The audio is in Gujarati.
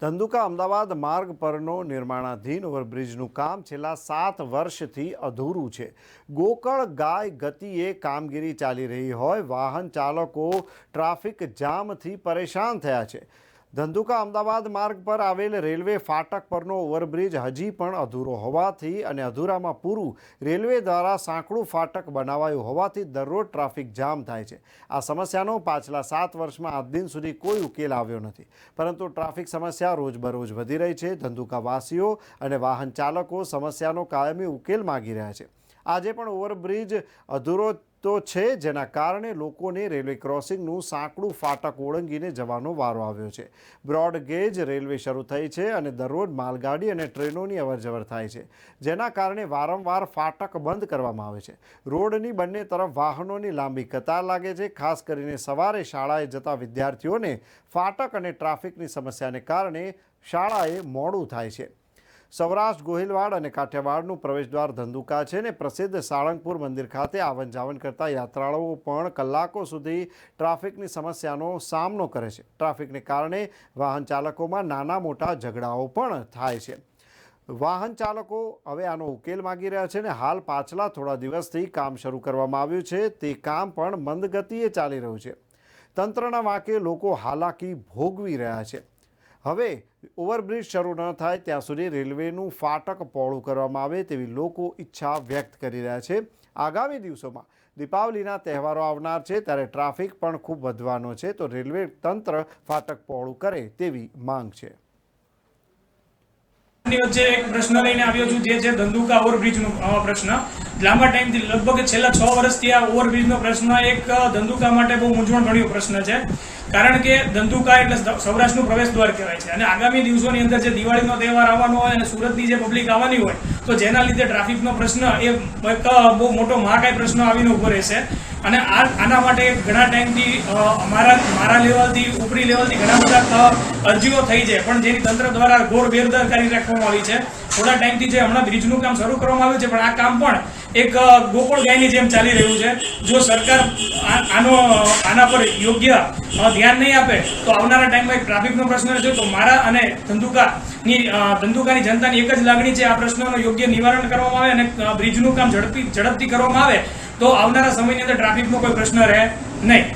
ધંધુકા અમદાવાદ માર્ગ પરનો નિર્માણાધીન ઓવરબ્રિજનું કામ છેલ્લા 7 વર્ષથી અધૂરું છે। ગોકળ ગાય ગતિએ કામગીરી ચાલી રહી હોય વાહન ચાલકો ટ્રાફિક જામથી પરેશાન થયા છે। ધંધુકા અમદાવાદ માર્ગ પર આવેલ રેલવે ફાટક પરનો ઓવરબ્રિજ હજી પણ અધૂરો હોવાથી અને અધૂરામાં પૂરું રેલવે દ્વારા સાંકડું ફાટક બનાવાયું હોવાથી દરરોજ ટ્રાફિક જામ થાય છે। આ સમસ્યાનો પાછલા 7 વર્ષમાં આજ દિન સુધી કોઈ ઉકેલ આવ્યો નથી, પરંતુ ટ્રાફિક સમસ્યા રોજબરોજ વધી રહી છે। ધંધુકા વાસીઓ અને વાહન ચાલકો સમસ્યાનો કાયમી ઉકેલ માગી રહ્યા છે। આજે પણ ઓવરબ્રિજ અધૂરો તો છે, જેના કારણે લોકોને રેલવે ક્રોસિંગનું સાંકડું ફાટક ઓળંગીને જવાનો વારો આવ્યો છે। બ્રોડ ગેજ રેલવે શરૂ થઈ છે અને દરરોજ માલગાડી અને ટ્રેનોની અવરજવર થાય છે, જેના કારણે વારંવાર ફાટક બંધ કરવામાં આવે છે। રોડની બંને તરફ વાહનોની લાંબી કતાર લાગે છે। ખાસ કરીને સવારે શાળાએ જતા વિદ્યાર્થીઓને ફાટક અને ટ્રાફિકની સમસ્યાને કારણે શાળાએ મોડું થાય છે। સૌરાષ્ટ્ર ગોહિલવાડ અને કાઠિયાવાડનું પ્રવેશદ્વાર ધંધુકા છે ને પ્રસિદ્ધ સાળંગપુર મંદિર ખાતે આવન જાવન કરતા યાત્રાળુઓ પણ કલાકો સુધી ટ્રાફિકની સમસ્યાનો સામનો કરે છે। ટ્રાફિકને કારણે વાહન ચાલકોમાં નાના મોટા ઝઘડાઓ પણ થાય છે। વાહન ચાલકો હવે આનો ઉકેલ માગી રહ્યા છે ને હાલ પાછલા થોડા દિવસથી કામ શરૂ કરવામાં આવ્યું છે, તે કામ પણ મંદ ગતિએ ચાલી રહ્યું છે। તંત્રના વાંકે લોકો હાલાકી ભોગવી રહ્યા છે। હવે ઓવરબ્રિજ શરૂ ન થાય ત્યાં સુધી રેલવેનું ફાટક પહોળું કરવામાં આવે તેવી લોકો ઈચ્છા વ્યક્ત કરી રહ્યા છે। આગામી દિવસોમાં દીપાવલીના તહેવારો આવનાર છે, ત્યારે ટ્રાફિક પણ ખૂબ વધવાનો છે, તો રેલવે તંત્ર ફાટક પહોળું કરે તેવી માંગ છે। વચ્ચે એક પ્રશ્ન લઈને આવ્યો છું, જે છે ધંધુકા ઓવરબ્રિજનો પ્રશ્ન। લાંબા ટાઈમથી લગભગ છેલ્લા 6 વર્ષથી આ ઓવરબ્રિજનો પ્રશ્ન એક ધંધુકા માટે બહુ મૂંઝવણભર્યો પ્રશ્ન છે, કારણ કે ધંધુકા એટલે સૌરાષ્ટ્રનું પ્રવેશદ્વાર કહેવાય છે અને આગામી દિવસોની અંદર જે દિવાળીનો તહેવાર આવવાનો હોય અને સુરતની જે પબ્લિક આવવાની હોય, તો જેના લીધે ટ્રાફિકનો પ્રશ્ન એ એક બહુ મોટો મહાકાય પ્રશ્ન આવીને ઉભો રહેશે। અને આના માટે ઘણા ટાઈમથી મારા લેવલથી ઉપરી લેવલથી ઘણા બધા અરજીઓ થઈ છે, પણ જેની તંત્ર દ્વારા ઘોર બેદરકારી રાખવામાં આવી છે। થોડા ટાઈમથી જે હમણાં બ્રિજનું કામ શરૂ કરવામાં આવ્યું છે, પણ આ કામ પણ એક ગોકળ ગાયની જેમ ચાલી રહ્યું છે। જો સરકાર આના પર યોગ્ય ધ્યાન નહીં આપે તો આવનારા ટાઈમમાં એક ટ્રાફિકનો પ્રશ્ન રહેશે। તો મારા અને ધંધુકાની જનતાની એક જ લાગણી છે, આ પ્રશ્નનું યોગ્ય નિવારણ કરવામાં આવે અને બ્રિજનું કામ ઝડપથી કરવામાં આવે તો આવનારા સમયની અંદર ટ્રાફિકનો કોઈ પ્રશ્ન રહે નહીં।